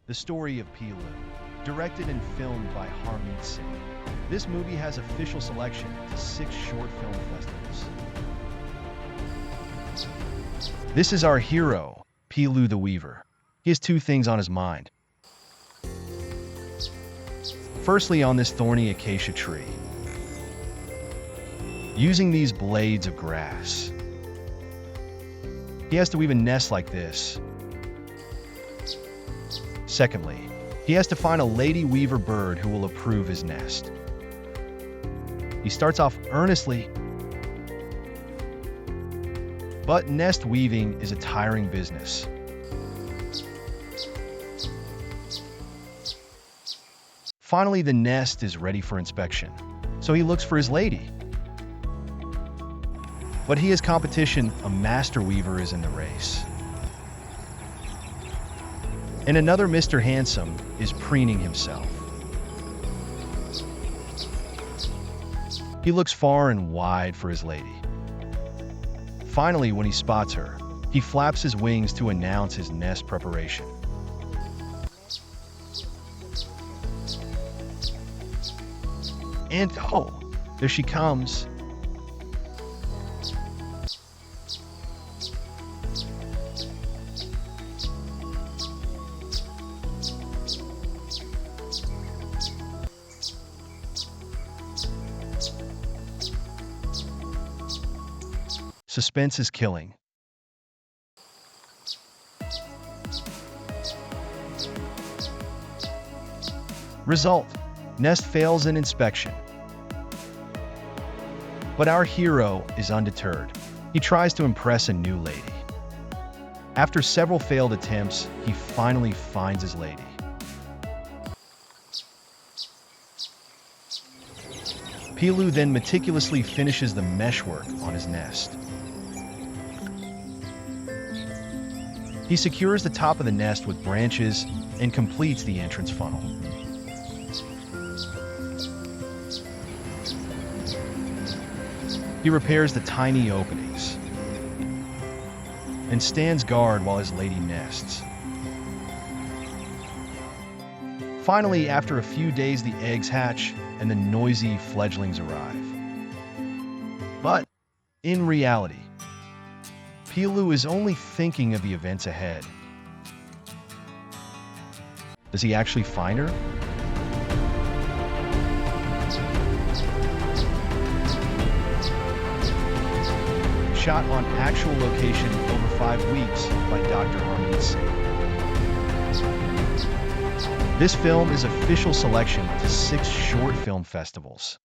The Story of Pilu, directed and filmed by Harmeet Singh. This movie has official selection to 6 short film festivals. This is our hero, Pilu the Weaver. He has 2 things on his mind. Firstly, on this thorny acacia tree, using these blades of grass, he has to weave a nest like this. Secondly, he has to find a lady weaver bird who will approve his nest. He starts off earnestly, but nest weaving is a tiring business. Finally, the nest is ready for inspection, so he looks for his lady. But he has competition. A master weaver is in the race. And another Mr. Handsome is preening himself. He looks far and wide for his lady. Finally, when he spots her, he flaps his wings to announce his nest preparation. And oh, there she comes. Suspense is killing. Result: nest fails in inspection. But our hero is undeterred. He tries to impress a new lady. After several failed attempts, he finally finds his lady. Pilu then meticulously finishes the meshwork on his nest. He secures the top of the nest with branches and completes the entrance funnel. He repairs the tiny openings and stands guard while his lady nests. Finally, after a few days, the eggs hatch and the noisy fledglings arrive. But in reality, Pilu is only thinking of the events ahead. Does he actually find her? Shot on actual location over 5 weeks by Dr. Harmeet Singh. This film is official selection to 6 short film festivals.